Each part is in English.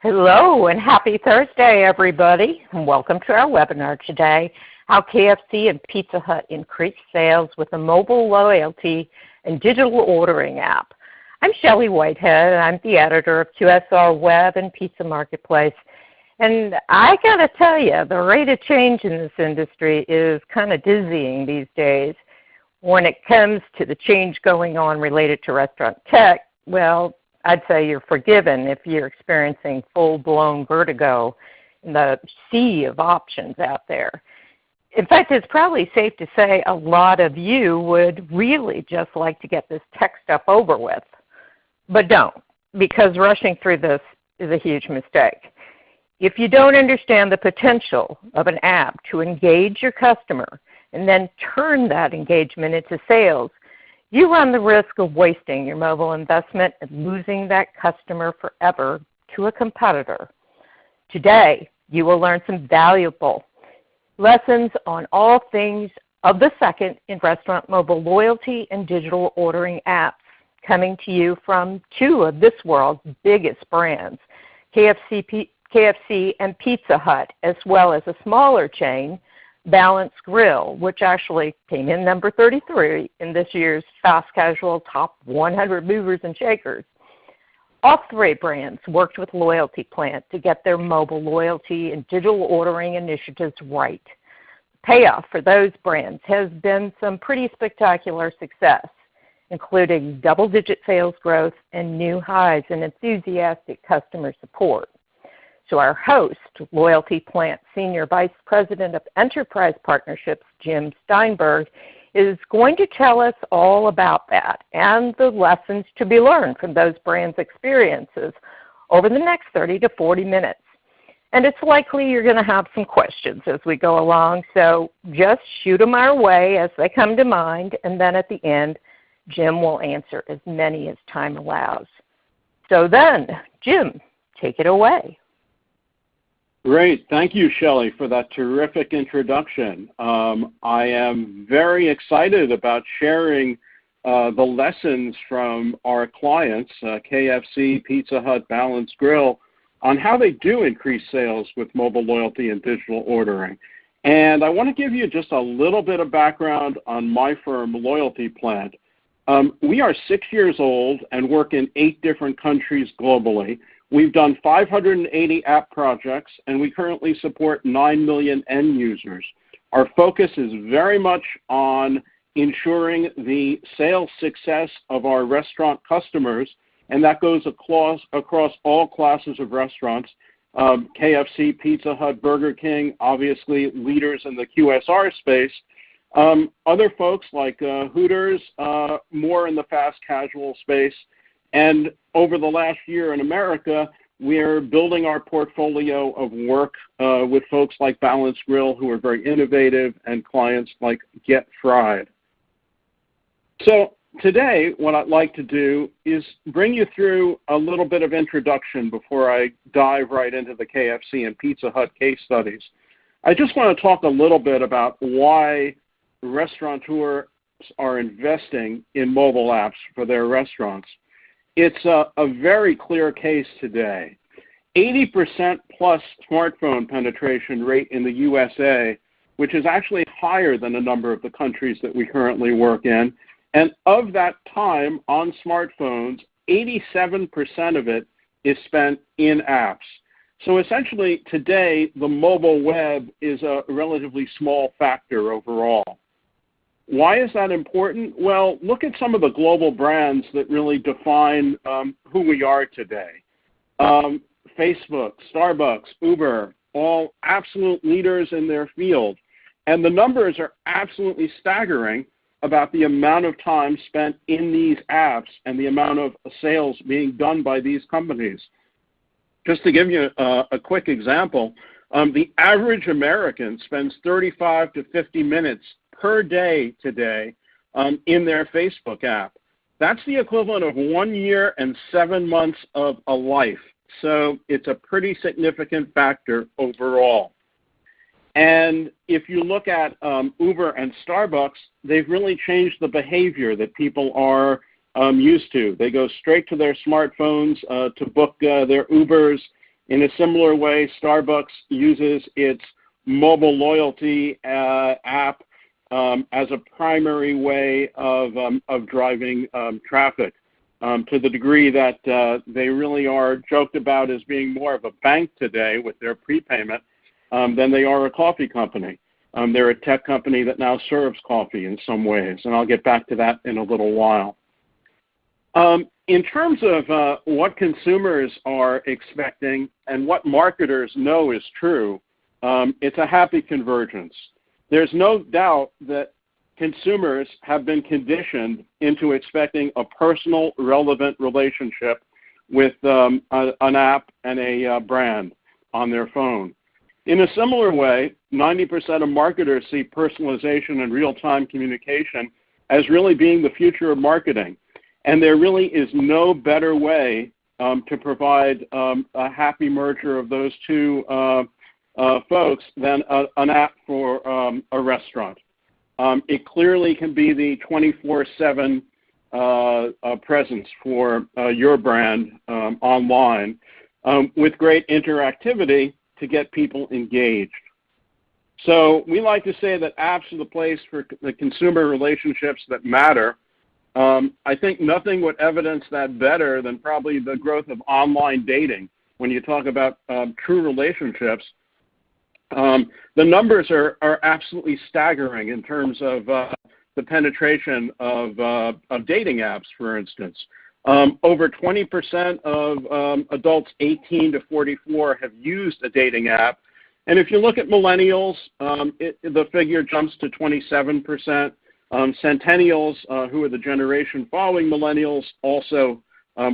Hello and happy Thursday, everybody, and welcome to our webinar today, How KFC and Pizza Hut Increase Sales with a Mobile Loyalty and Digital Ordering App. I'm Shelley Whitehead, and I'm the editor of QSR Web and Pizza Marketplace. And I got to tell you, the rate of change in this industry is kind of dizzying these days. When it comes to the change going on related to restaurant tech, well, I'd say you're forgiven if you're experiencing full-blown vertigo in the sea of options out there. In fact, it's probably safe to say a lot of you would really just like to get this tech stuff over with. But don't, because rushing through this is a huge mistake. If you don't understand the potential of an app to engage your customer and then turn that engagement into sales, you run the risk of wasting your mobile investment and losing that customer forever to a competitor. Today, you will learn some valuable lessons on all things of the second in restaurant mobile loyalty and digital ordering apps, coming to you from two of this world's biggest brands, KFC and Pizza Hut, as well as a smaller chain, Balance Grill, which actually came in number 33 in this year's Fast Casual Top 100 Movers and Shakers. All three brands worked with Loyalty Plant to get their mobile loyalty and digital ordering initiatives right. The payoff for those brands has been some pretty spectacular success, including double-digit sales growth and new highs in enthusiastic customer support. So our host, Loyalty Plant Senior Vice President of Enterprise Partnerships, Jim Steinberg, is going to tell us all about that and the lessons to be learned from those brands' experiences over the next 30 to 40 minutes. And it's likely you're going to have some questions as we go along, so just shoot them our way as they come to mind, and then at the end, Jim will answer as many as time allows. So then, Jim, take it away. Great. Thank you, Shelley, for that terrific introduction. I am very excited about sharing the lessons from our clients, KFC, Pizza Hut, Balance Grill, on how they do increase sales with mobile loyalty and digital ordering. And I want to give you just a little bit of background on my firm, Loyalty Plant. We are 6 years old and work in 8 different countries globally. We've done 580 app projects, and we currently support 9 million end users. Our focus is very much on ensuring the sales success of our restaurant customers, and that goes across all classes of restaurants. KFC, Pizza Hut, Burger King, obviously leaders in the QSR space. Other folks like Hooters, more in the fast casual space. And over the last year in America, we're building our portfolio of work with folks like Balance Grill, who are very innovative, and clients like Get Fried. So today, what I'd like to do is bring you through a little bit of introduction before I dive right into the KFC and Pizza Hut case studies. I just want to talk a little bit about why restaurateurs are investing in mobile apps for their restaurants. It's a very clear case today. 80% plus smartphone penetration rate in the USA, which is actually higher than a number of the countries that we currently work in. And of that time on smartphones, 87% of it is spent in apps. So essentially today, the mobile web is a relatively small factor overall. Why is that important? Well, look at some of the global brands that really define who we are today. Facebook, Starbucks, Uber, all absolute leaders in their field. And the numbers are absolutely staggering about the amount of time spent in these apps and the amount of sales being done by these companies. Just to give you a quick example, the average American spends 35 to 50 minutes per day today in their Facebook app. That's the equivalent of 1 year and 7 months of a life. So it's a pretty significant factor overall. And if you look at Uber and Starbucks, they've really changed the behavior that people are used to. They go straight to their smartphones to book their Ubers In a similar way, Starbucks uses its mobile loyalty app as a primary way of driving traffic, to the degree that they really are joked about as being more of a bank today with their prepayment than they are a coffee company. They're a tech company that now serves coffee in some ways, and I'll get back to that in a little while. In terms of what consumers are expecting and what marketers know is true, it's a happy convergence. There's no doubt that consumers have been conditioned into expecting a personal, relevant relationship with an app and a brand on their phone. In a similar way, 90% of marketers see personalization and real-time communication as really being the future of marketing. And there really is no better way to provide a happy merger of those two folks than an app for a restaurant. It clearly can be the 24/7 presence for your brand online with great interactivity to get people engaged. So we like to say that apps are the place for the consumer relationships that matter. I think nothing would evidence that better than probably the growth of online dating. When you talk about true relationships, the numbers are absolutely staggering in terms of the penetration of dating apps, for instance. Over 20% of adults 18 to 44 have used a dating app. And if you look at millennials, the figure jumps to 27%. Centennials, who are the generation following millennials, also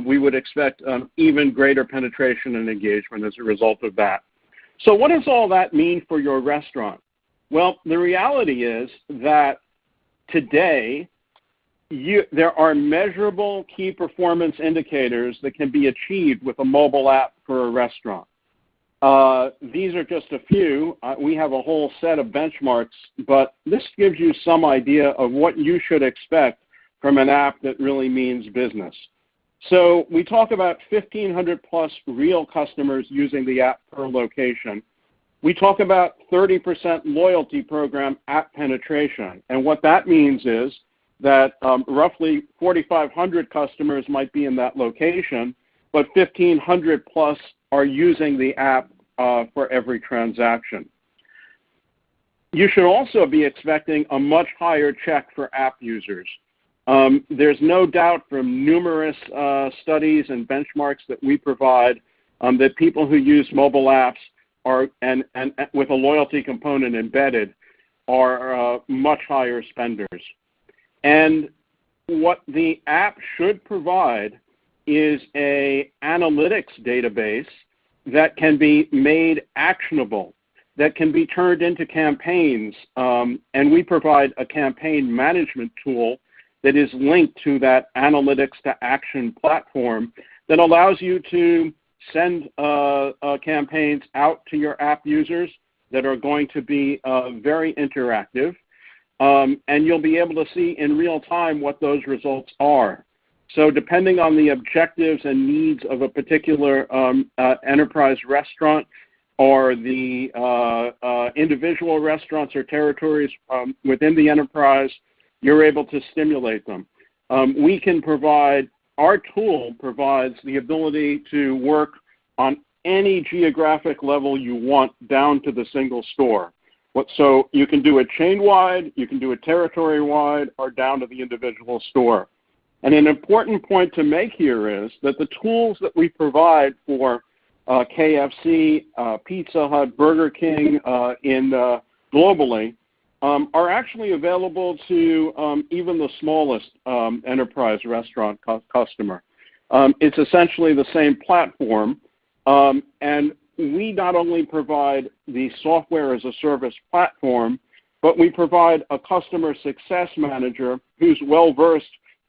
we would expect even greater penetration and engagement as a result of that. So what does all that mean for your restaurant? Well, the reality is that today there are measurable key performance indicators that can be achieved with a mobile app for a restaurant. These are just a few. We have a whole set of benchmarks, but this gives you some idea of what you should expect from an app that really means business. So we talk about 1,500 plus real customers using the app per location. We talk about 30% loyalty program app penetration. And what that means is that roughly 4,500 customers might be in that location, but 1,500 plus are using the app for every transaction. You should also be expecting a much higher check for app users. There's no doubt from numerous studies and benchmarks that we provide that people who use mobile apps are and with a loyalty component embedded are much higher spenders. And what the app should provide is an analytics database that can be made actionable, that can be turned into campaigns, and we provide a campaign management tool that is linked to that analytics to action platform that allows you to send campaigns out to your app users that are going to be very interactive, and you'll be able to see in real time what those results are. So depending on the objectives and needs of a particular enterprise restaurant or the individual restaurants or territories within the enterprise, you're able to stimulate them. We can provide, our tool provides the ability to work on any geographic level you want down to the single store. So you can do it chain-wide, you can do it territory-wide, or down to the individual store. And an important point to make here is that the tools that we provide for KFC, Pizza Hut, Burger King globally are actually available to even the smallest enterprise restaurant customer. It's essentially the same platform, and we not only provide the software as a service platform, but we provide a customer success manager who's well-versed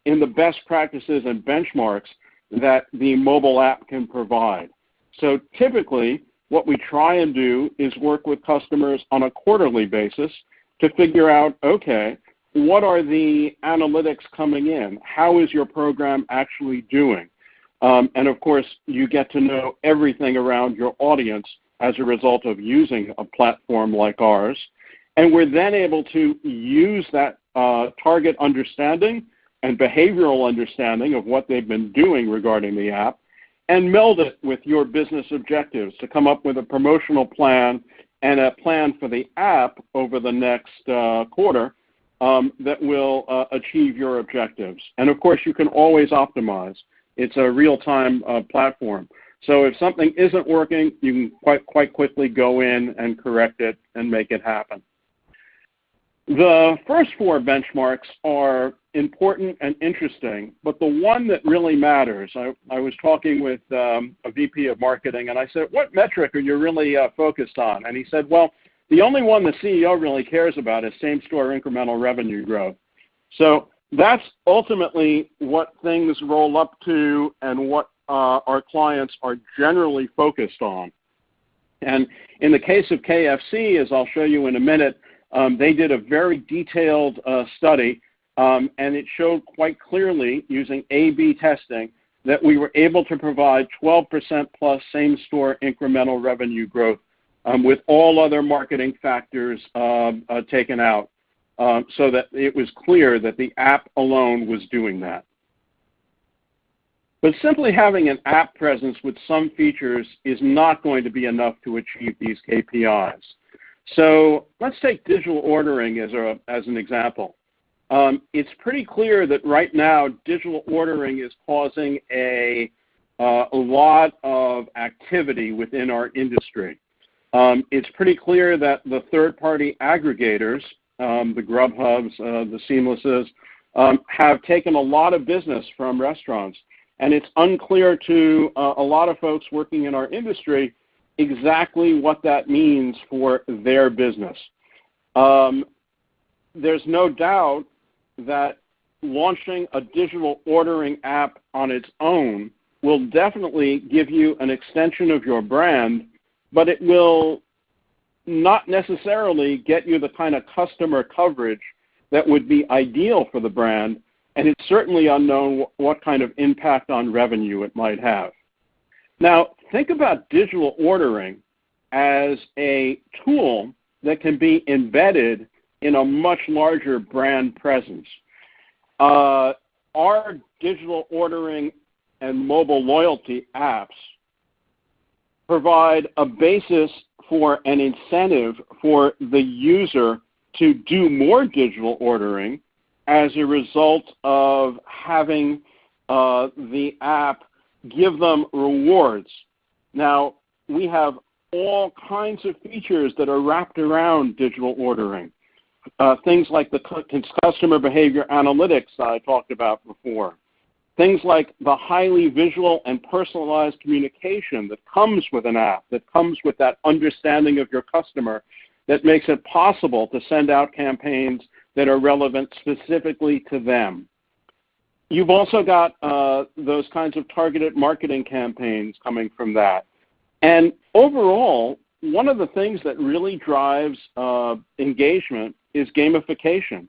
in the best practices and benchmarks that the mobile app can provide. So typically, what we try and do is work with customers on a quarterly basis to figure out, okay, what are the analytics coming in? How is your program actually doing? And of course, you get to know everything around your audience as a result of using a platform like ours. And we're then able to use that target understanding and behavioral understanding of what they've been doing regarding the app and meld it with your business objectives to come up with a promotional plan and a plan for the app over the next quarter that will achieve your objectives. And of course, you can always optimize. It's a real-time platform. So if something isn't working, you can quite quickly go in and correct it and make it happen. The first four benchmarks are important and interesting, but the one that really matters, I was talking with a VP of marketing, and I said, what metric are you really focused on? And he said, well, the only one the CEO really cares about is same-store incremental revenue growth. So that's ultimately what things roll up to and what our clients are generally focused on. And in the case of KFC, as I'll show you in a minute, they did a very detailed study, and it showed quite clearly using A/B testing that we were able to provide 12% plus same-store incremental revenue growth with all other marketing factors taken out, so that it was clear that the app alone was doing that. But simply having an app presence with some features is not going to be enough to achieve these KPIs. So let's take digital ordering as an example. It's pretty clear that right now digital ordering is causing a lot of activity within our industry. It's pretty clear that the third-party aggregators, the Grubhubs, the Seamlesses, have taken a lot of business from restaurants. And it's unclear to a lot of folks working in our industry exactly what that means for their business. There's no doubt that launching a digital ordering app on its own will definitely give you an extension of your brand, but it will not necessarily get you the kind of customer coverage that would be ideal for the brand, and it's certainly unknown what kind of impact on revenue it might have. Now, think about digital ordering as a tool that can be embedded in a much larger brand presence. Our digital ordering and mobile loyalty apps provide a basis for an incentive for the user to do more digital ordering as a result of having the app give them rewards. Now, we have all kinds of features that are wrapped around digital ordering. Things like the customer behavior analytics that I talked about before. Things like the highly visual and personalized communication that comes with an app, that comes with that understanding of your customer, that makes it possible to send out campaigns that are relevant specifically to them. You've also got those kinds of targeted marketing campaigns coming from that. And overall, one of the things that really drives engagement is gamification.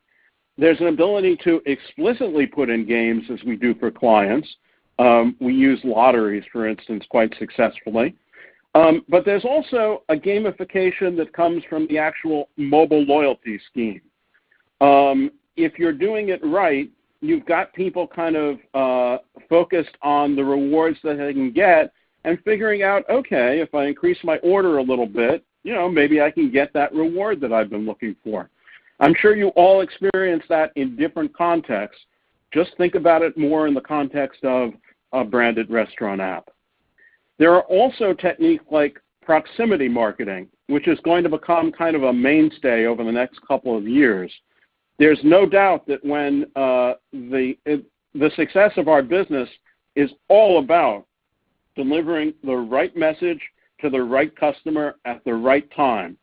There's an ability to explicitly put in games, as we do for clients. We use lotteries, for instance, quite successfully. But there's also a gamification that comes from the actual mobile loyalty scheme. If you're doing it right, you've got people kind of focused on the rewards that they can get and figuring out, okay, if I increase my order a little bit, maybe I can get that reward that I've been looking for. I'm sure you all experience that in different contexts. Just think about it more in the context of a branded restaurant app. There are also techniques like proximity marketing, which is going to become kind of a mainstay over the next couple of years. There's no doubt that when the success of our business is all about delivering the right message to the right customer at the right time.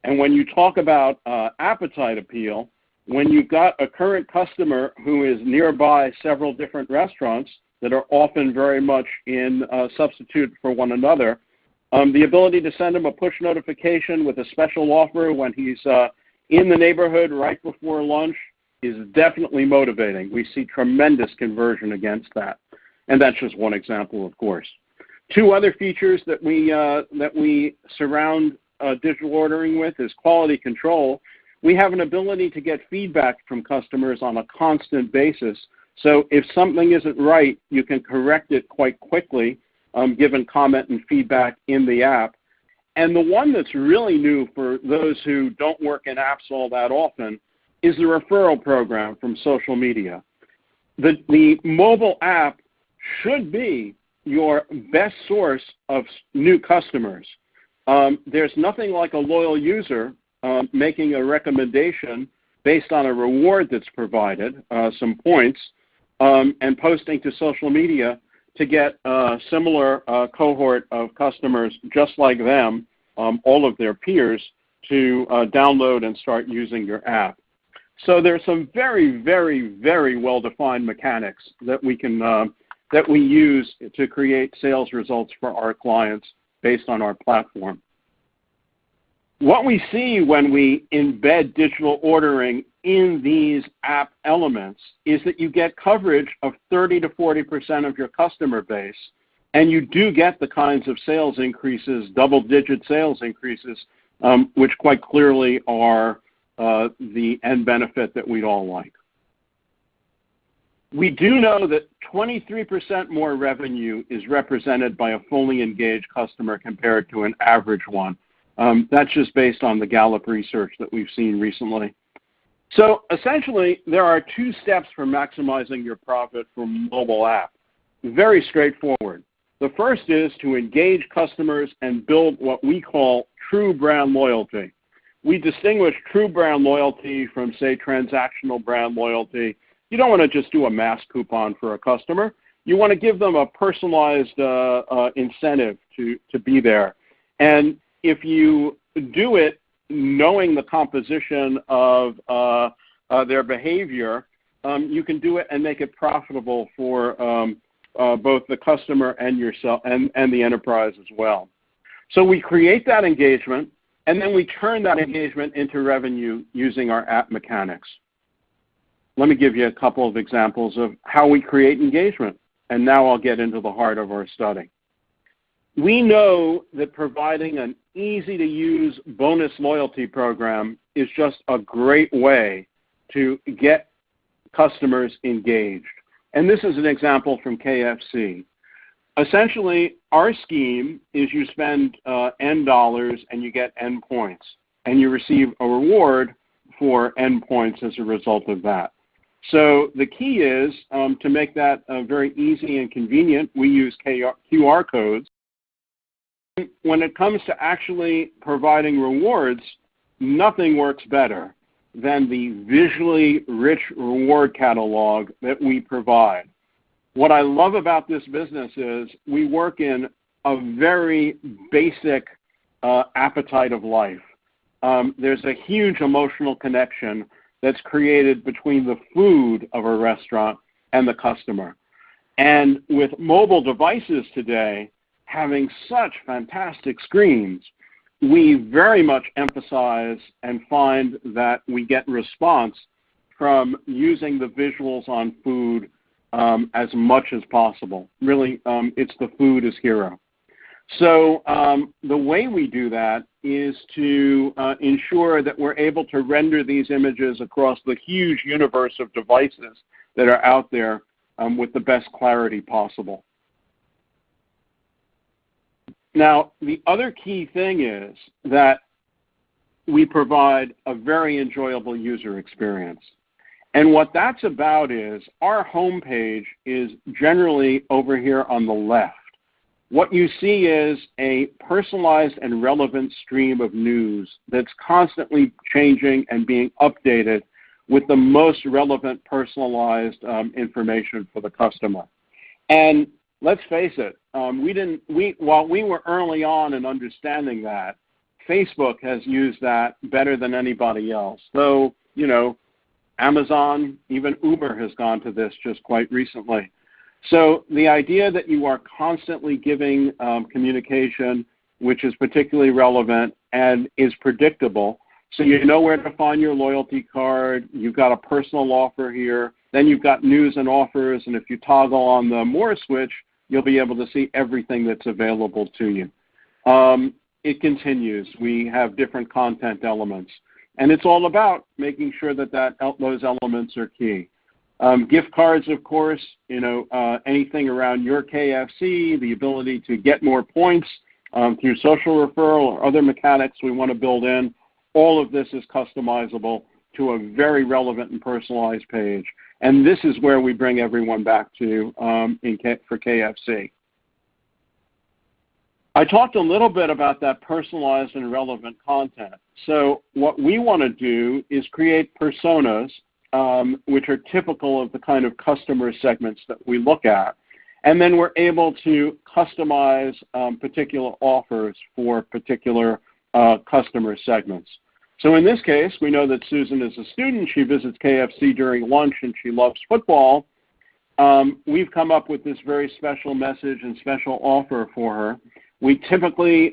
And when you talk about appetite appeal, when you've got a current customer who is nearby several different restaurants that are often very much in substitute for one another, the ability to send him a push notification with a special offer when he's in the neighborhood right before lunch is definitely motivating. We see tremendous conversion against that. And that's just one example, of course. Two other features that we surround digital ordering with is quality control. We have an ability to get feedback from customers on a constant basis. So if something isn't right, you can correct it quite quickly, given comment and feedback in the app. And the one that's really new for those who don't work in apps all that often is the referral program from social media. The mobile app should be your best source of new customers. There's nothing like a loyal user making a recommendation based on a reward that's provided, some points, and posting to social media to get a similar cohort of customers just like them, all of their peers, to download and start using your app. So there's some very, very, very well-defined mechanics that we can that we use to create sales results for our clients based on our platform. What we see when we embed digital ordering in these app elements is that you get coverage of 30 to 40% of your customer base, and you do get the kinds of sales increases, double-digit sales increases, which quite clearly are the end benefit that we'd all like. We do know that 23% more revenue is represented by a fully engaged customer compared to an average one. That's just based on the Gallup research that we've seen recently. So essentially, there are two steps for maximizing your profit from mobile app. Very straightforward. The first is to engage customers and build what we call true brand loyalty. We distinguish true brand loyalty from, say, transactional brand loyalty. You don't want to just do a mass coupon for a customer. You want to give them a personalized incentive to be there. And if you do it knowing the composition of their behavior, you can do it and make it profitable for both the customer and yourself and the enterprise as well. So we create that engagement, and then we turn that engagement into revenue using our app mechanics. Let me give you a couple of examples of how we create engagement, and now I'll get into the heart of our study. We know that providing an easy-to-use bonus loyalty program is just a great way to get customers engaged. And this is an example from KFC. Essentially, our scheme is you spend N dollars and you get N points, and you receive a reward for N points as a result of that. So the key is to make that very easy and convenient. We use QR codes. When it comes to actually providing rewards, nothing works better than the visually rich reward catalog that we provide. What I love about this business is we work in a very basic appetite of life. There's a huge emotional connection that's created between the food of a restaurant and the customer. And with mobile devices today having such fantastic screens, we very much emphasize and find that we get response from using the visuals on food as much as possible. Really, it's the food as hero. So the way we do that is to ensure that we're able to render these images across the huge universe of devices that are out there with the best clarity possible. Now, the other key thing is that we provide a very enjoyable user experience. And what that's about is our homepage is generally over here on the left. What you see is a personalized and relevant stream of news that's constantly changing and being updated with the most relevant personalized information for the customer. And let's face it, while we were early on in understanding that, Facebook has used that better than anybody else. Though, you know, Amazon, even Uber has gone to this just quite recently. So the idea that you are constantly giving communication which is particularly relevant and is predictable, So you know where to find your loyalty card. You've got a personal offer here. Then you've got news and offers, and if you toggle on the more switch, you'll be able to see everything that's available to you. It continues. We have different content elements, and it's all about making sure that those elements are key. Gift cards, of course, anything around your KFC, the ability to get more points through social referral or other mechanics we want to build in. All of this is customizable to a very relevant and personalized page. And this is where we bring everyone back to for KFC. I talked a little bit about that personalized and relevant content. So what we want to do is create personas, which are typical of the kind of customer segments that we look at. And then we're able to customize particular offers for particular customer segments. So in this case, we know that Susan is a student. She visits KFC during lunch, and she loves football. We've come up with this very special message and special offer for her. We typically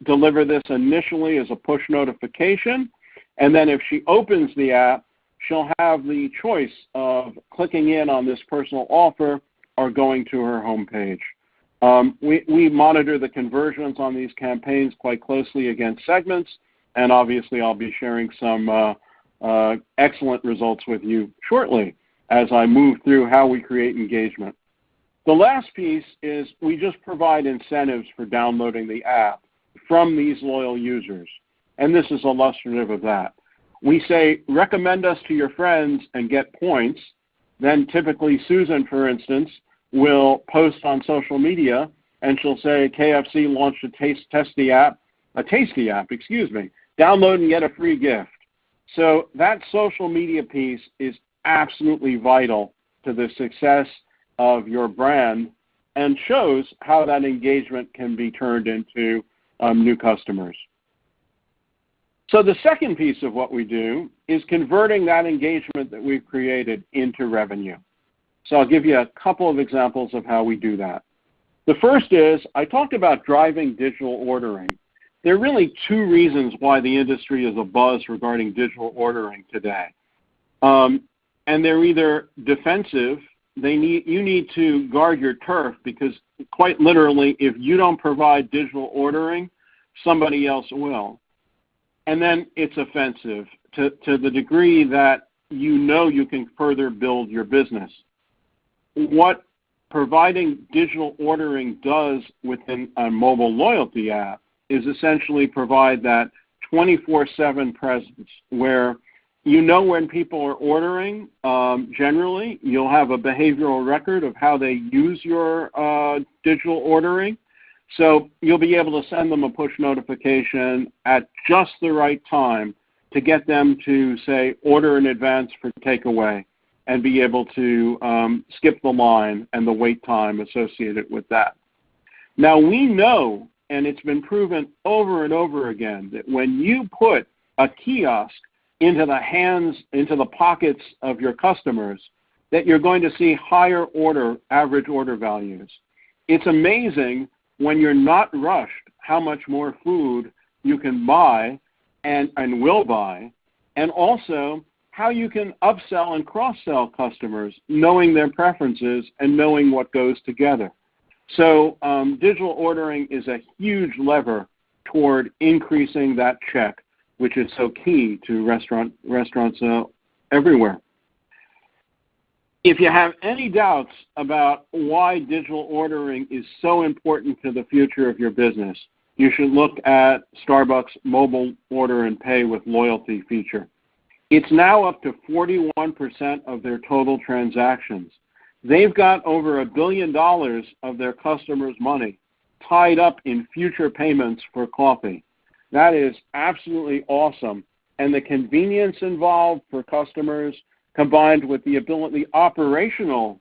deliver this initially as a push notification, and then if she opens the app, she'll have the choice of clicking in on this personal offer or going to her homepage. We monitor the conversions on these campaigns quite closely against segments, and obviously I'll be sharing some excellent results with you shortly as I move through how we create engagement. The last piece is we just provide incentives for downloading the app from these loyal users, and this is illustrative of that. We say, recommend us to your friends and get points. Then typically Susan, for instance, will post on social media, and she'll say, KFC launched a tasty app, download and get a free gift. So that social media piece is absolutely vital to the success of your brand and shows how that engagement can be turned into new customers. So the second piece of what we do is converting that engagement that we've created into revenue. So I'll give you a couple of examples of how we do that. The first is, I talked about driving digital ordering. There are really two reasons why the industry is abuzz regarding digital ordering today. And they're either defensive, you need to guard your turf because quite literally, if you don't provide digital ordering, somebody else will. And then it's offensive to the degree that you can further build your business. What providing digital ordering does within a mobile loyalty app is essentially provide that 24/7 presence where when people are ordering, generally, you'll have a behavioral record of how they use your digital ordering. So you'll be able to send them a push notification at just the right time to get them to, say, order in advance for takeaway and be able to skip the line and the wait time associated with that. Now, we know, and it's been proven over and over again, that when you put a kiosk into the pockets of your customers, that you're going to see higher average order values. It's amazing when you're not rushed how much more food you can buy and will buy, and also how you can upsell and cross-sell customers, knowing their preferences and knowing what goes together. So digital ordering is a huge lever toward increasing that check, which is so key to restaurants everywhere. If you have any doubts about why digital ordering is so important to the future of your business, you should look at Starbucks' mobile order and pay with loyalty feature. It's now up to 41% of their total transactions. They've got over $1 billion of their customers' money tied up in future payments for coffee. That is absolutely awesome. And the convenience involved for customers combined with the operational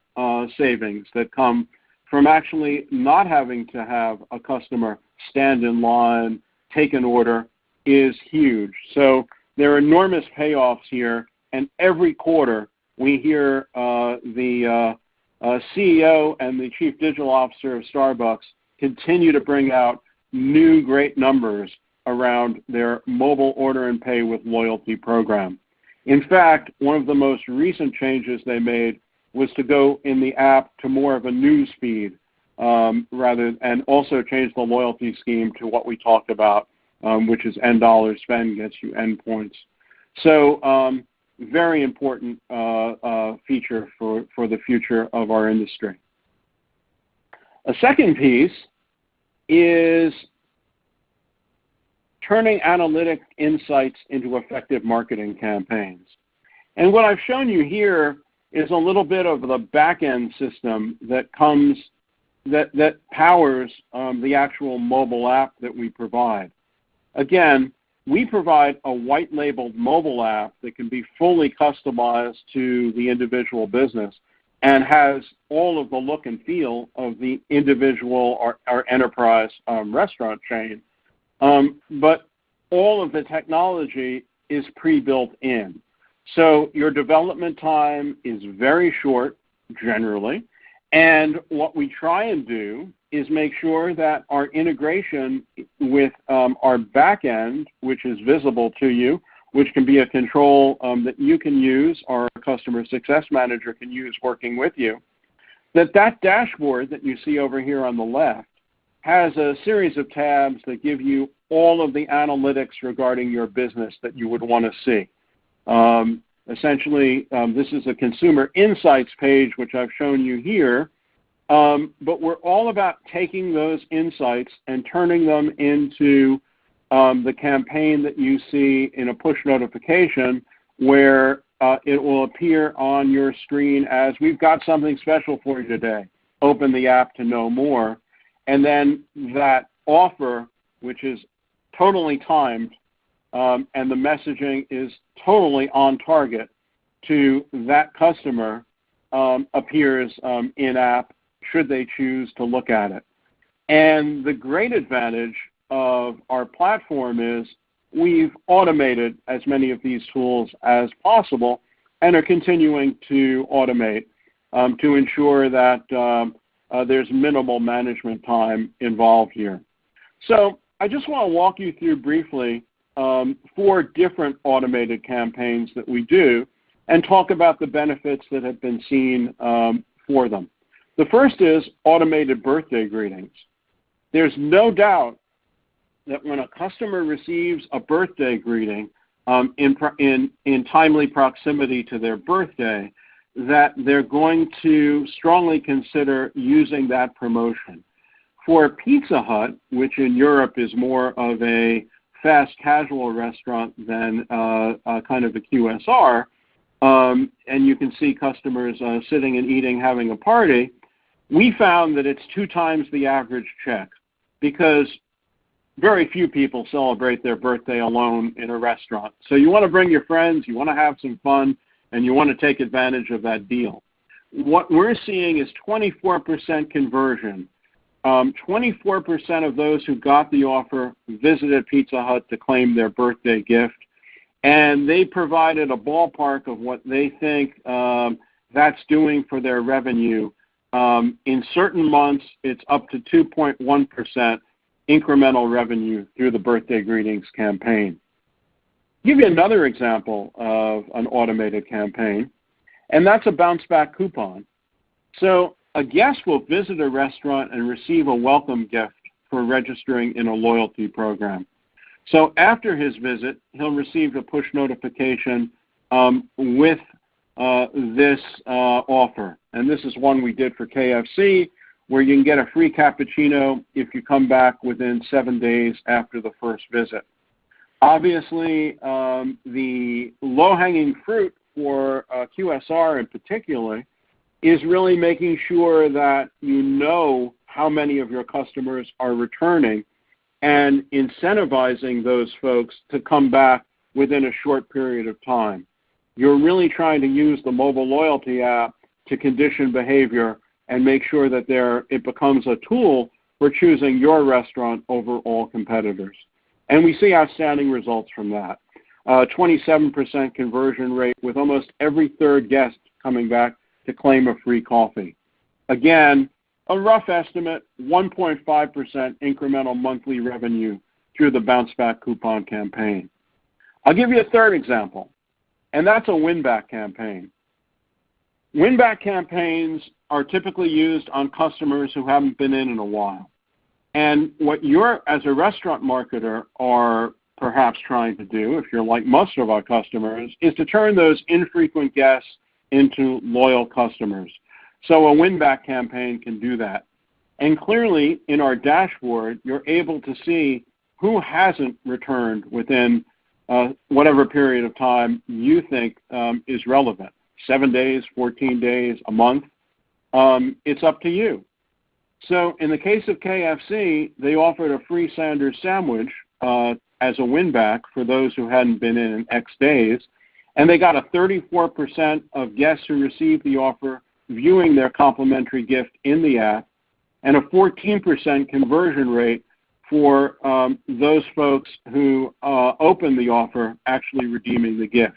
savings that come from actually not having to have a customer stand in line, take an order, is huge. So there are enormous payoffs here, and every quarter we hear the CEO and the Chief Digital Officer of Starbucks continue to bring out new great numbers around their mobile order and pay with loyalty program. In fact, one of the most recent changes they made was to go in the app to more of a news feed and also change the loyalty scheme to what we talked about, which is N dollar spend gets you N points. So very important feature for the future of our industry. A second piece is turning analytic insights into effective marketing campaigns. And what I've shown you here is a little bit of the back-end system that powers the actual mobile app that we provide. Again, we provide a white-labeled mobile app that can be fully customized to the individual business and has all of the look and feel of the individual or enterprise restaurant chain. But all of the technology is pre-built in. So your development time is very short, generally. And what we try and do is make sure that our integration with our back end, which is visible to you, which can be a control that you can use or a customer success manager can use working with you, that dashboard that you see over here on the left has a series of tabs that give you all of the analytics regarding your business that you would want to see. Essentially, this is a consumer insights page, which I've shown you here, but we're all about taking those insights and turning them into the campaign that you see in a push notification where it will appear on your screen as we've got something special for you today. Open the app to know more. And then that offer, which is totally timed, and the messaging is totally on target to that customer, appears in-app should they choose to look at it. And the great advantage of our platform is we've automated as many of these tools as possible and are continuing to automate to ensure that there's minimal management time involved here. So I just want to walk you through briefly 4 different automated campaigns that we do and talk about the benefits that have been seen for them. The first is automated birthday greetings. There's no doubt that when a customer receives a birthday greeting in timely proximity to their birthday, that they're going to strongly consider using that promotion. For Pizza Hut, which in Europe is more of a fast casual restaurant than kind of a QSR, and you can see customers sitting and eating, having a party, we found that it's 2 times the average check because very few people celebrate their birthday alone in a restaurant. So you want to bring your friends, you want to have some fun, and you want to take advantage of that deal. What we're seeing is 24% conversion. 24% of those who got the offer visited Pizza Hut to claim their birthday gift, and they provided a ballpark of what they think that's doing for their revenue. In certain months, it's up to 2.1% incremental revenue through the birthday greetings campaign. I'll give you another example of an automated campaign, and that's a bounce back coupon. So a guest will visit a restaurant and receive a welcome gift for registering in a loyalty program. So after his visit, he'll receive a push notification with this offer. And this is one we did for KFC, where you can get a free cappuccino if you come back within 7 days after the first visit. Obviously, the low-hanging fruit for QSR in particular is really making sure that you know how many of your customers are returning and incentivizing those folks to come back within a short period of time. You're really trying to use the mobile loyalty app to condition behavior and make sure that it becomes a tool for choosing your restaurant over all competitors. And we see outstanding results from that. 27% conversion rate with almost every 3rd guest coming back to claim a free coffee. Again, a rough estimate, 1.5% incremental monthly revenue through the Bounce Back coupon campaign. I'll give you a third example, and that's a win-back campaign. Win-back campaigns are typically used on customers who haven't been in a while. And what you're, as a restaurant marketer, are perhaps trying to do, if you're like most of our customers, is to turn those infrequent guests into loyal customers. So a win-back campaign can do that. And clearly, in our dashboard, you're able to see who hasn't returned within whatever period of time you think is relevant. 7 days, 14 days, a month. It's up to you. So in the case of KFC, they offered a free Sanders sandwich as a win-back for those who hadn't been in X days. And they got a 34% of guests who received the offer viewing their complimentary gift in the app, and a 14% conversion rate for those folks who opened the offer actually redeeming the gift.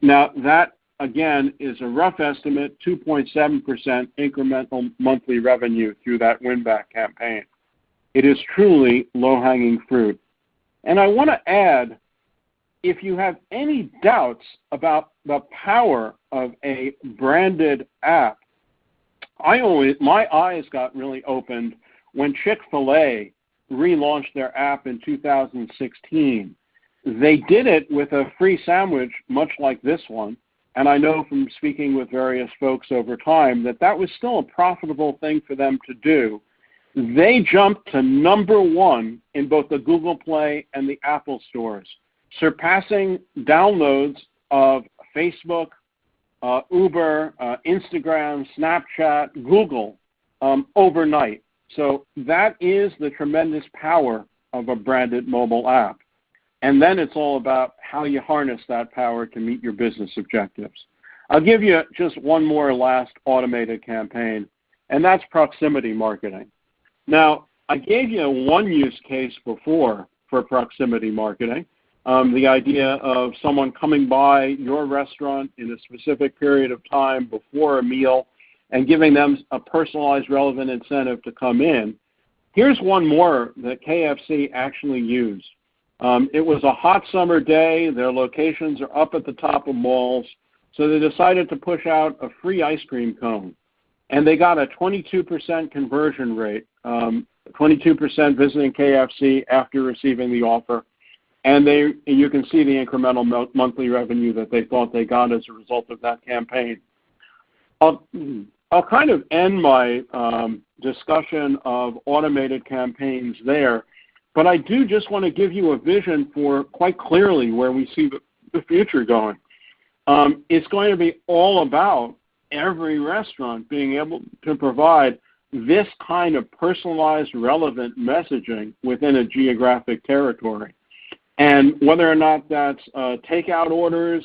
Now, that, again, is a rough estimate, 2.7% incremental monthly revenue through that win-back campaign. It is truly low-hanging fruit. And I want to add, if you have any doubts about the power of a branded app, my eyes got really opened when Chick-fil-A relaunched their app in 2016. They did it with a free sandwich, much like this one. And I know from speaking with various folks over time that that was still a profitable thing for them to do. They jumped to #1 in both the Google Play and the Apple stores, surpassing downloads of Facebook, Uber, Instagram, Snapchat, Google overnight. So that is the tremendous power of a branded mobile app. And then it's all about how you harness that power to meet your business objectives. I'll give you just one more last automated campaign, and that's proximity marketing. Now, I gave you one use case before for proximity marketing, the idea of someone coming by your restaurant in a specific period of time before a meal and giving them a personalized, relevant incentive to come in. Here's one more that KFC actually used. It was a hot summer day. Their locations are up at the top of malls, so they decided to push out a free ice cream cone. And they got a 22% conversion rate, 22% visiting KFC after receiving the offer. And you can see the incremental monthly revenue that they thought they got as a result of that campaign. I'll kind of end my discussion of automated campaigns there, but I do just want to give you a vision for quite clearly where we see the future going. It's going to be all about every restaurant being able to provide this kind of personalized, relevant messaging within a geographic territory. And whether or not that's takeout orders,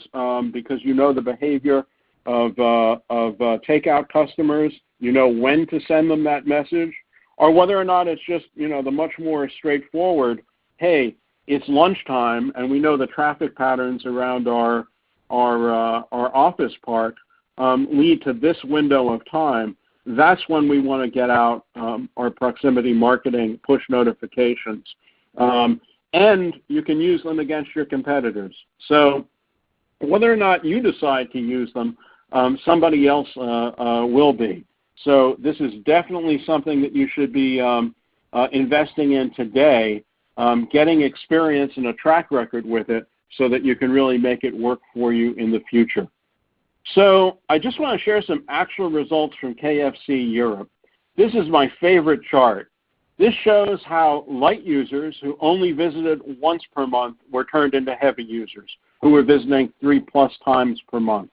because you know the behavior of takeout customers, you know when to send them that message, or whether or not it's just, the much more straightforward, hey, it's lunchtime and we know the traffic patterns around our office park lead to this window of time. That's when we want to get out our proximity marketing push notifications. And you can use them against your competitors. So whether or not you decide to use them, somebody else will be. So this is definitely something that you should be investing in today, getting experience and a track record with it so that you can really make it work for you in the future. So I just want to share some actual results from KFC Europe. This is my favorite chart. This shows how light users who only visited once per month were turned into heavy users who were visiting 3+ times per month.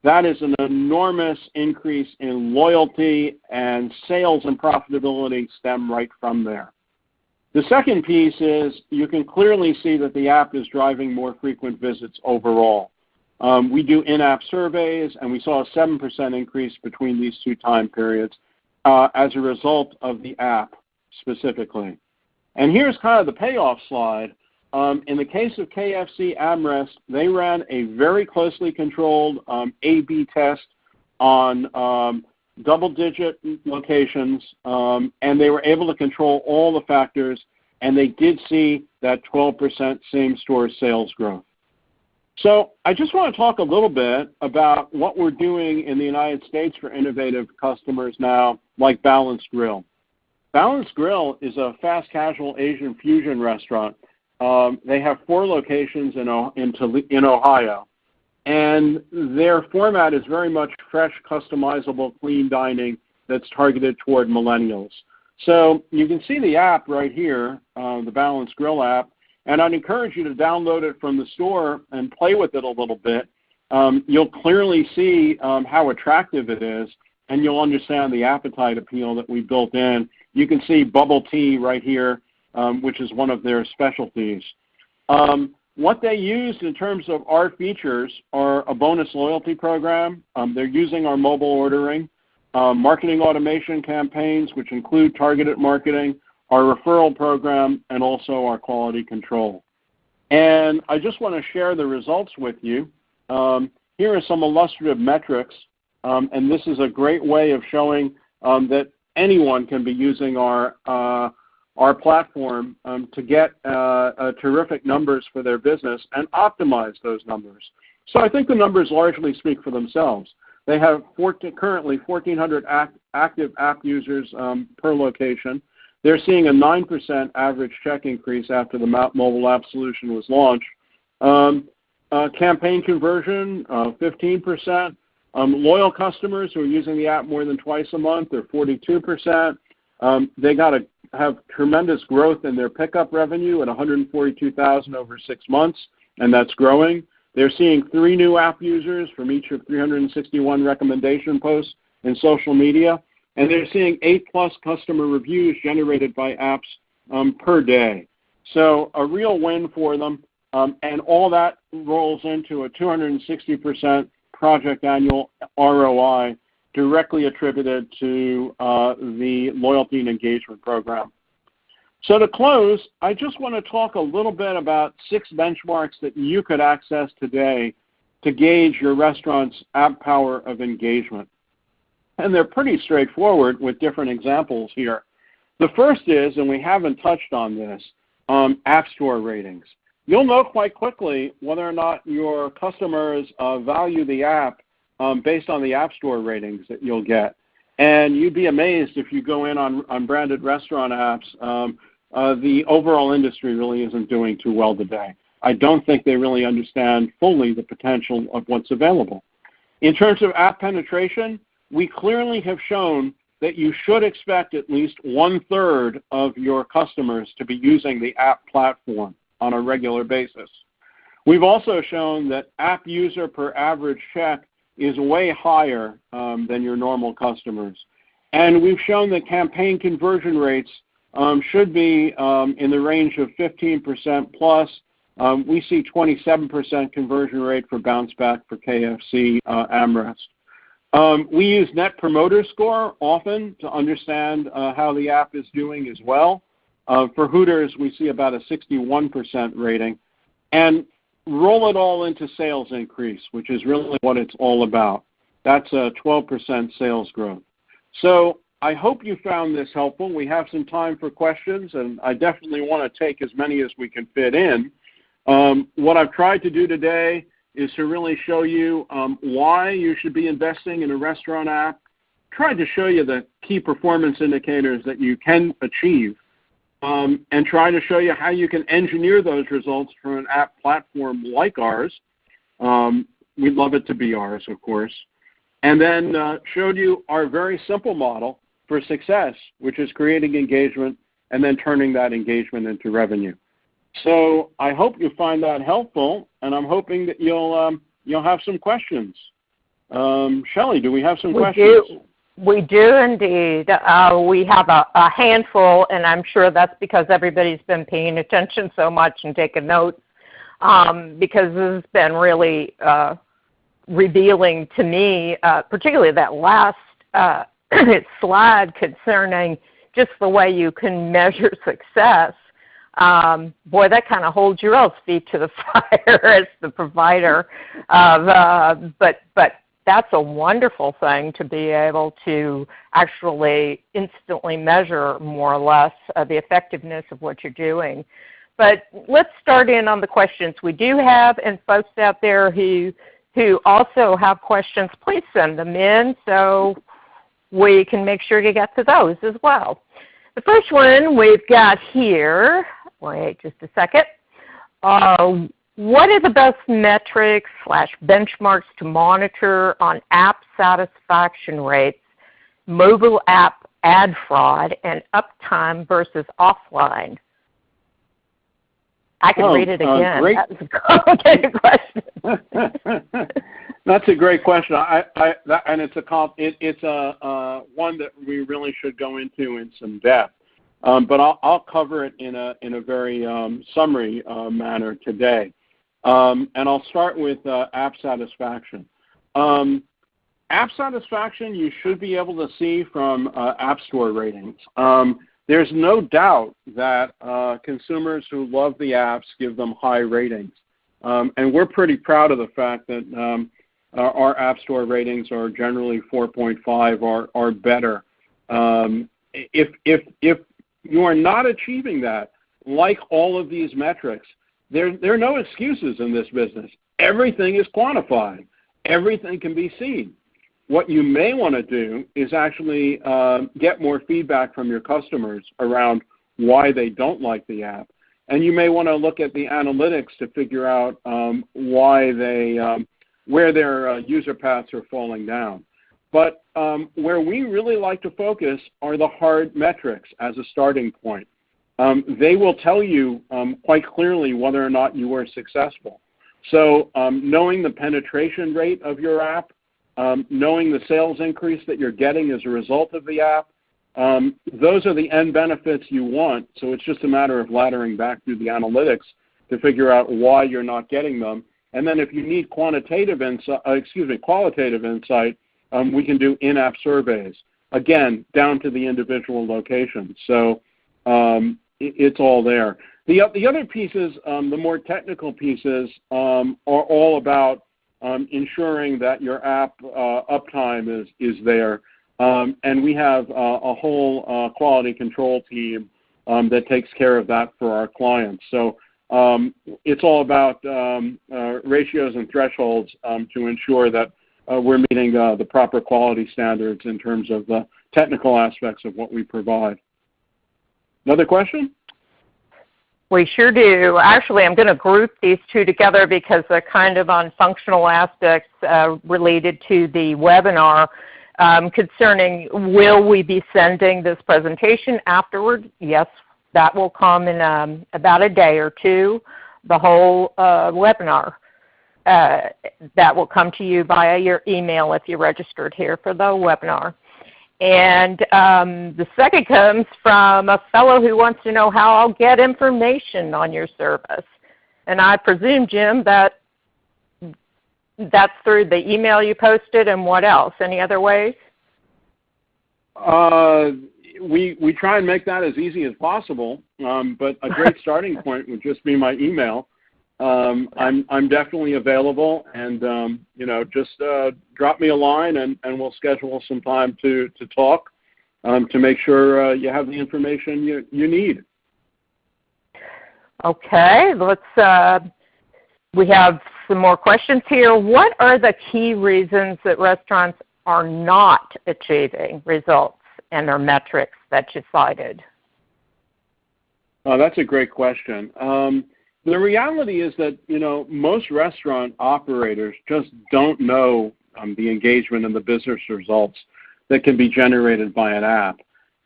That is an enormous increase in loyalty, and sales and profitability stem right from there. The second piece is you can clearly see that the app is driving more frequent visits overall. We do in-app surveys, and we saw a 7% increase between these two time periods as a result of the app specifically. And here's kind of the payoff slide. In the case of KFC AmRest, they ran a very closely controlled A/B test on double-digit locations, and they were able to control all the factors and they did see that 12% same-store sales growth. So I just want to talk a little bit about what we're doing in the United States for innovative customers now, like Balanced Grill. Balanced Grill is a fast casual Asian fusion restaurant. They have 4 locations in Ohio, and their format is very much fresh, customizable, clean dining that's targeted toward millennials. So you can see the app right here, the Balanced Grill app, and I'd encourage you to download it from the store and play with it a little bit. You'll clearly see how attractive it is, and you'll understand the appetite appeal that we built in. You can see bubble tea right here, which is one of their specialties. What they used in terms of our features are a bonus loyalty program. They're using our mobile ordering, marketing automation campaigns, which include targeted marketing, our referral program, and also our quality control. And I just want to share the results with you. Here are some illustrative metrics, and this is a great way of showing that anyone can be using our platform to get terrific numbers for their business and optimize those numbers. So I think the numbers largely speak for themselves. They have currently 1,400 active app users per location. They're seeing a 9% average check increase after the mobile app solution was launched. Campaign conversion, 15%. Loyal customers who are using the app more than twice a month are 42%. They have tremendous growth in their pickup revenue at $142,000 over 6 months, and that's growing. They're seeing 3 new app users from each of 361 recommendation posts in social media, and they're seeing 8+ customer reviews generated by apps per day. So a real win for them, and all that rolls into a 260% project annual ROI directly attributed to the loyalty and engagement program. So to close, I just want to talk a little bit about 6 benchmarks that you could access today to gauge your restaurant's app power of engagement. And they're pretty straightforward with different examples here. The first is, and we haven't touched on this, App Store ratings. You'll know quite quickly whether or not your customers value the app based on the App Store ratings that you'll get. And you'd be amazed if you go in on branded restaurant apps, the overall industry really isn't doing too well today. I don't think they really understand fully the potential of what's available. In terms of app penetration, we clearly have shown that you should expect at least 1/3 of your customers to be using the app platform on a regular basis. We've also shown that app user per average check is way higher than your normal customers. And we've shown that campaign conversion rates should be in the range of 15% plus. We see 27% conversion rate for Bounce Back for KFC AmRest. We use Net Promoter Score often to understand how the app is doing as well. For Hooters, we see about a 61% rating. And roll it all into sales increase, which is really what it's all about. That's a 12% sales growth. So I hope you found this helpful. We have some time for questions, and I definitely want to take as many as we can fit in. What I've tried to do today is to really show you why you should be investing in a restaurant app, tried to show you the key performance indicators that you can achieve, and try to show you how you can engineer those results from an app platform like ours. We'd love it to be ours, of course. And then showed you our very simple model for success, which is creating engagement and then turning that engagement into revenue. So I hope you find that helpful, and I'm hoping that you'll have some questions. Shelley, do we have some questions? We do indeed. We have a handful, and I'm sure that's because everybody's been paying attention so much and taking notes, because this has been really revealing to me, particularly that last slide concerning just the way you can measure success. Boy, that kind of holds your else feet to the fire as the provider. But that's a wonderful thing to be able to actually instantly measure more or less the effectiveness of what you're doing. But let's start in on the questions we do have, and folks out there who also have questions, please send them in so we can make sure to get to those as well. The first one we've got here, wait just a second. What are the best metrics / benchmarks to monitor on app satisfaction rates, mobile app ad fraud, and uptime versus offline? I can read it again. Great. That's a complicated question. That's a great question. And it's a one that we really should go into in some depth. But I'll cover it in a very summary manner today. And I'll start with app satisfaction. App satisfaction you should be able to see from App Store ratings. There's no doubt that consumers who love the apps give them high ratings. And we're pretty proud of the fact that our App Store ratings are generally 4.5 or better. If you are not achieving that, like all of these metrics, there are no excuses in this business. Everything is quantified. Everything can be seen. What you may want to do is actually get more feedback from your customers around why they don't like the app. And you may want to look at the analytics to figure out why where their user paths are falling down. But where we really like to focus are the hard metrics as a starting point. They will tell you quite clearly whether or not you were successful. So knowing the penetration rate of your app, knowing the sales increase that you're getting as a result of the app, those are the end benefits you want. So it's just a matter of laddering back through the analytics to figure out why you're not getting them. And then if you need qualitative insight, we can do in-app surveys, again, down to the individual location. So it's all there. The other pieces, the more technical pieces, are all about ensuring that your app uptime is there. And we have a whole quality control team that takes care of that for our clients. So it's all about ratios and thresholds to ensure that we're meeting the proper quality standards in terms of the technical aspects of what we provide. Another question? We sure do. Actually, I'm going to group these two together because they're kind of on functional aspects related to the webinar concerning will we be sending this presentation afterward? Yes, that will come in about a day or two, the whole webinar. That will come to you via your email if you're registered here for the webinar. And the second comes from a fellow who wants to know how I'll get information on your service. And I presume, Jim, that's through the email you posted, and what else? Any other ways? We try and make that as easy as possible, but a great starting point would just be my email. I'm definitely available, and just drop me a line, and we'll schedule some time to talk to make sure you have the information you need. Okay, we have some more questions here. What are the key reasons that restaurants are not achieving results and their metrics that you cited? That's a great question. The reality is that, most restaurant operators just don't know the engagement and the business results that can be generated by an app.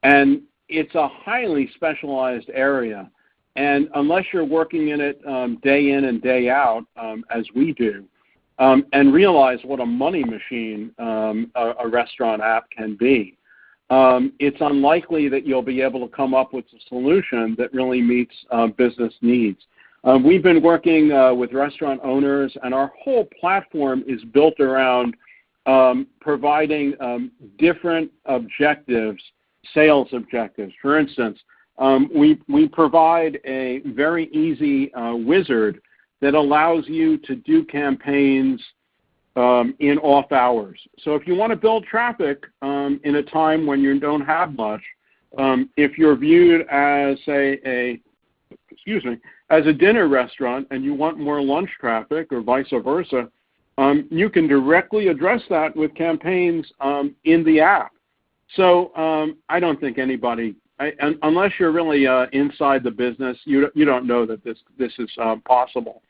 And it's a highly specialized area. And unless you're working in it day in and day out, as we do, and realize what a money machine a restaurant app can be, it's unlikely that you'll be able to come up with a solution that really meets business needs. We've been working with restaurant owners, and our whole platform is built around providing different objectives, sales objectives. For instance, we provide a very easy wizard that allows you to do campaigns in off hours. So if you want to build traffic in a time when you don't have much, if you're viewed as, say, as a dinner restaurant and you want more lunch traffic or vice versa, you can directly address that with campaigns in the app. So I don't think anybody, unless you're really inside the business, you don't know that this is possible.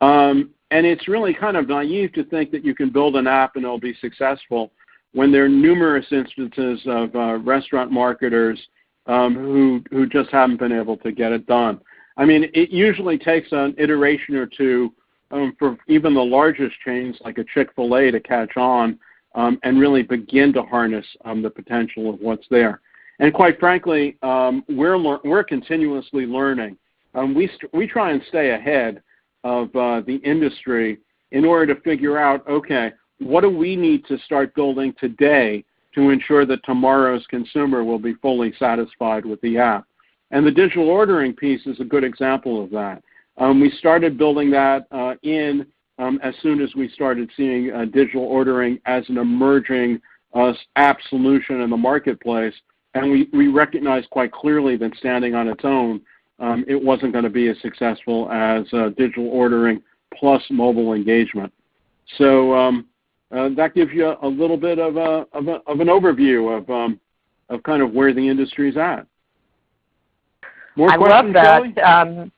And it's really kind of naive to think that you can build an app and it'll be successful when there are numerous instances of restaurant marketers who just haven't been able to get it done. I mean, it usually takes an iteration or two for even the largest chains like a Chick-fil-A to catch on and really begin to harness the potential of what's there. And quite frankly, we're continuously learning. We try and stay ahead of the industry in order to figure out, okay, what do we need to start building today to ensure that tomorrow's consumer will be fully satisfied with the app? And the digital ordering piece is a good example of that. We started building that as soon as we started seeing digital ordering as an emerging app solution in the marketplace. And we recognized quite clearly that standing on its own, it wasn't going to be as successful as digital ordering plus mobile engagement. So that gives you a little bit of an overview of kind of where the industry's at. More I questions, love that.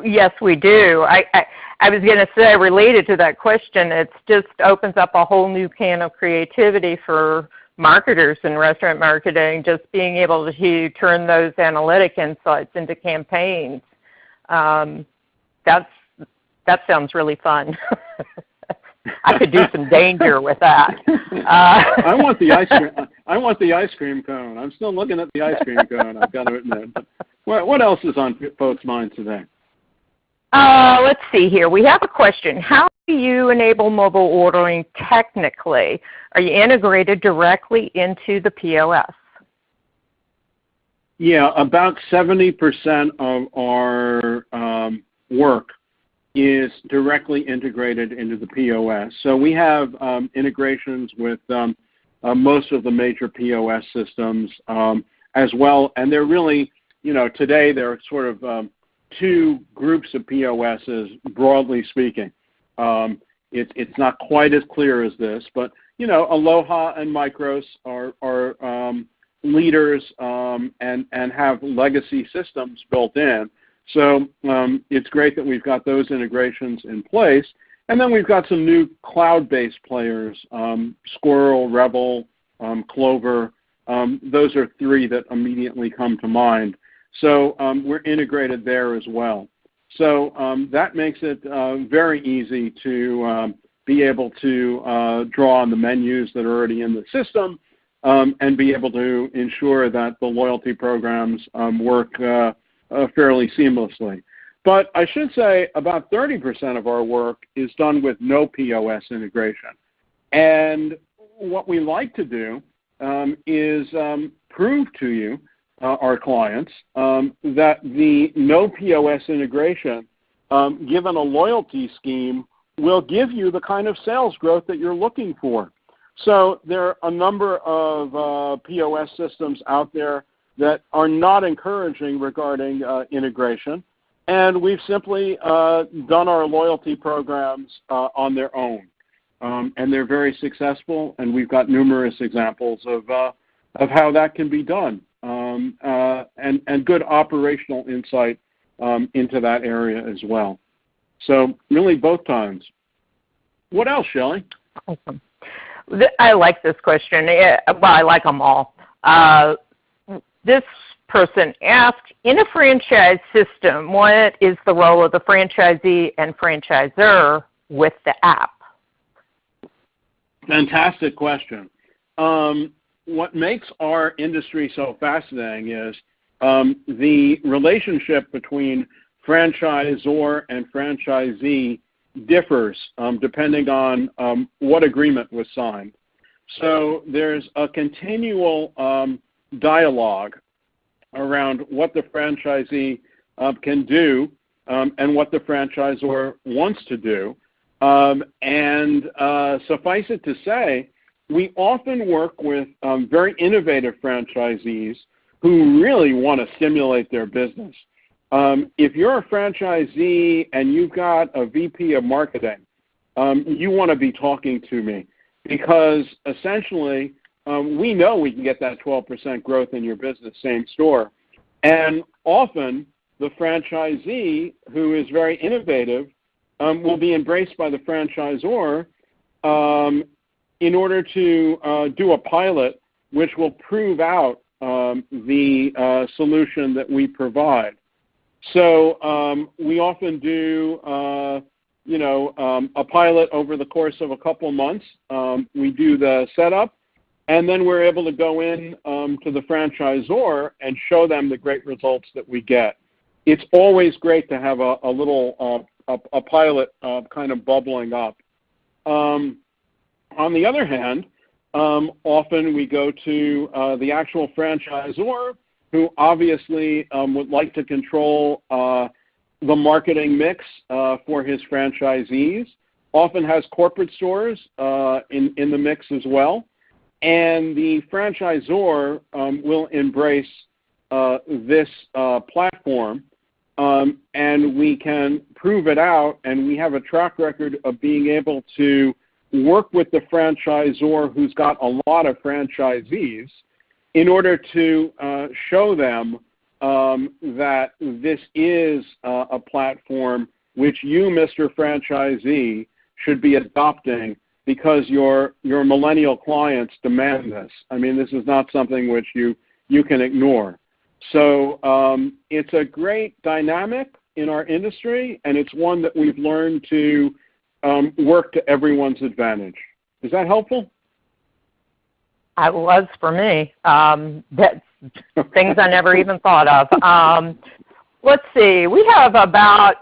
Yes, we do. I was going to say, related to that question, it just opens up a whole new can of creativity for marketers in restaurant marketing, just being able to turn those analytic insights into campaigns. That sounds really fun. I could do some danger with that. I want the ice cream. I want the ice cream cone. I'm still looking at the ice cream cone, I've got to admit. But what else is on folks' minds today? Let's see here. We have a question. How do you enable mobile ordering technically? Are you integrated directly into the POS? Yeah, about 70% of our work is directly integrated into the POS. So we have integrations with most of the major POS systems as well. And they're really, today there are sort of two groups of POSs, broadly speaking. It's not quite as clear as this, but, Aloha and Micros are leaders and have legacy systems built in. So it's great that we've got those integrations in place. And then we've got some new cloud-based players, Squirrel, Revel, Clover. Those are three that immediately come to mind. So we're integrated there as well. So that makes it very easy to be able to draw on the menus that are already in the system and be able to ensure that the loyalty programs work fairly seamlessly. But I should say about 30% of our work is done with no POS integration. And what we like to do is prove to you, our clients, that the no POS integration, given a loyalty scheme, will give you the kind of sales growth that you're looking for. So there are a number of POS systems out there that are not encouraging regarding integration, and we've simply done our loyalty programs on their own, and they're very successful. And we've got numerous examples of how that can be done, and good operational insight into that area as well. So really, both times. What else, Shelley? Awesome. I like this question. Well, I like them all. This person asked, in a franchise system, what is the role of the franchisee and franchisor with the app? Fantastic question. What makes our industry so fascinating is the relationship between franchisor and franchisee differs depending on what agreement was signed. So there's a continual dialogue around what the franchisee can do and what the franchisor wants to do. And suffice it to say, we often work with very innovative franchisees who really want to stimulate their business. If you're a franchisee and you've got a VP of marketing, you want to be talking to me because essentially we know we can get that 12% growth in your business, same store. And often the franchisee who is very innovative will be embraced by the franchisor in order to do a pilot which will prove out the solution that we provide. So we often do, a pilot over the course of a couple months. We do the setup, and then we're able to go in to the franchisor and show them the great results that we get. It's always great to have a little a pilot kind of bubbling up. On the other hand, often we go to the actual franchisor who obviously would like to control the marketing mix for his franchisees, often has corporate stores in the mix as well. And the franchisor will embrace this platform, and we can prove it out, and we have a track record of being able to work with the franchisor who's got a lot of franchisees in order to show them that this is a platform which you, Mr. Franchisee, should be adopting because your millennial clients demand this. I mean, this is not something which you can ignore. So it's a great dynamic in our industry, and it's one that we've learned to work to everyone's advantage. Is that helpful? It was for me. That's things I never even thought of. Let's see. We have about,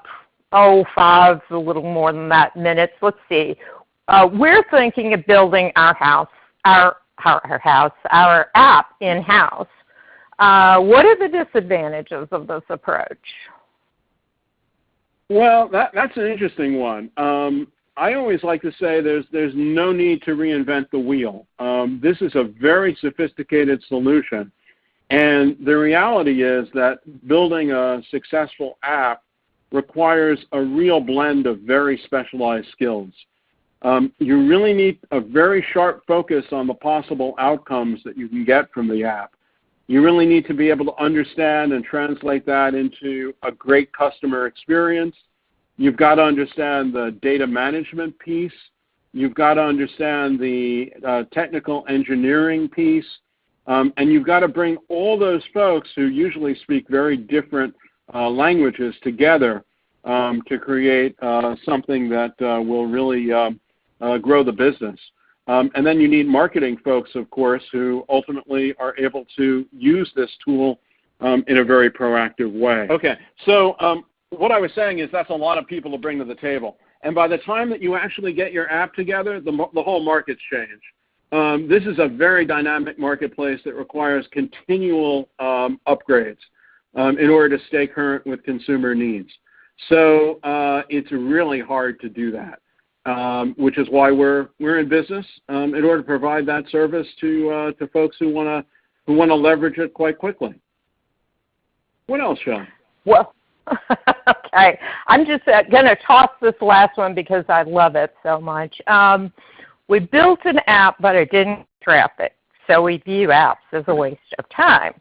5, a little more than that, minutes. Let's see. We're thinking of building our app in-house. What are the disadvantages of this approach? Well, that's an interesting one. I always like to say there's no need to reinvent the wheel. This is a very sophisticated solution. And the reality is that building a successful app requires a real blend of very specialized skills. You really need a very sharp focus on the possible outcomes that you can get from the app. You really need to be able to understand and translate that into a great customer experience. You've got to understand the data management piece. You've got to understand the technical engineering piece. And you've got to bring all those folks who usually speak very different languages together to create something that will really grow the business. And then you need marketing folks, of course, who ultimately are able to use this tool in a very proactive way. Okay, so what I was saying is that's a lot of people to bring to the table. And by the time that you actually get your app together, the whole market's changed. This is a very dynamic marketplace that requires continual upgrades in order to stay current with consumer needs. So it's really hard to do that, which is why we're in business in order to provide that service to folks who want to leverage it quite quickly. What else, Sean? Well, okay. I'm just going to toss this last one because I love it so much. We built an app, but it didn't traffic, so we view apps as a waste of time.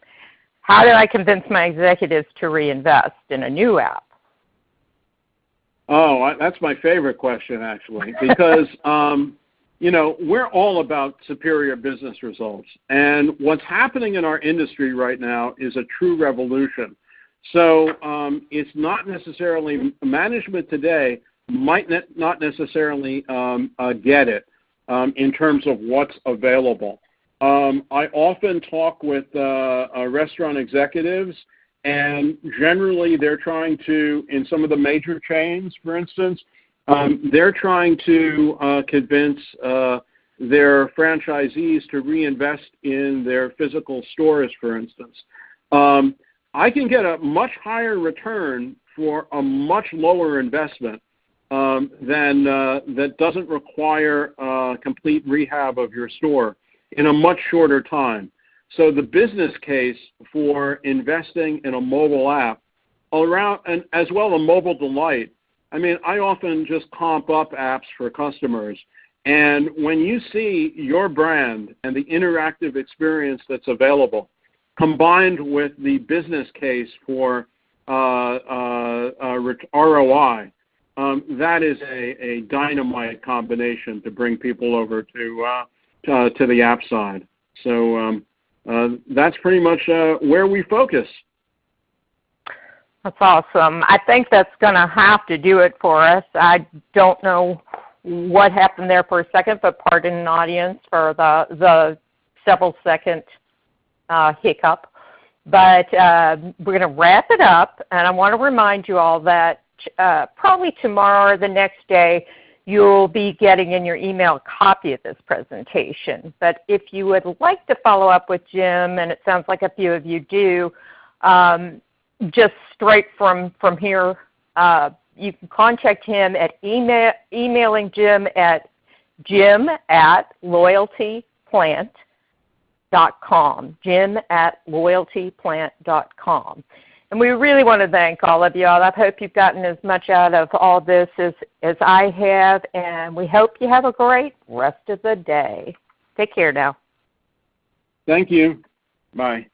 How do I convince my executives to reinvest in a new app? Oh, that's my favorite question, actually, because, we're all about superior business results. And what's happening in our industry right now is a true revolution. So it's not necessarily, management today might not necessarily get it in terms of what's available. I often talk with restaurant executives, and generally they're trying to, in some of the major chains, for instance, they're trying to convince their franchisees to reinvest in their physical stores, for instance. I can get a much higher return for a much lower investment that doesn't require complete rehab of your store in a much shorter time. So the business case for investing in a mobile app around, and as well a mobile delight, I mean, I often just comp up apps for customers. And when you see your brand and the interactive experience that's available, combined with the business case for ROI, that is a dynamite combination to bring people over to the app side. So that's pretty much where we focus. That's awesome. I think that's going to have to do it for us. I don't know what happened there for a second, but pardon an audience for the several second hiccup. But we're going to wrap it up, and I want to remind you all that probably tomorrow or the next day you'll be getting in your email a copy of this presentation. But if you would like to follow up with Jim, and it sounds like a few of you do, just straight from here, you can contact him at emailing Jim at jim@loyaltyplant.com, jim@loyaltyplant.com. And we really want to thank all of you all. I hope you've gotten as much out of all this as I have, and we hope you have a great rest of the day. Take care now. Thank you. Bye.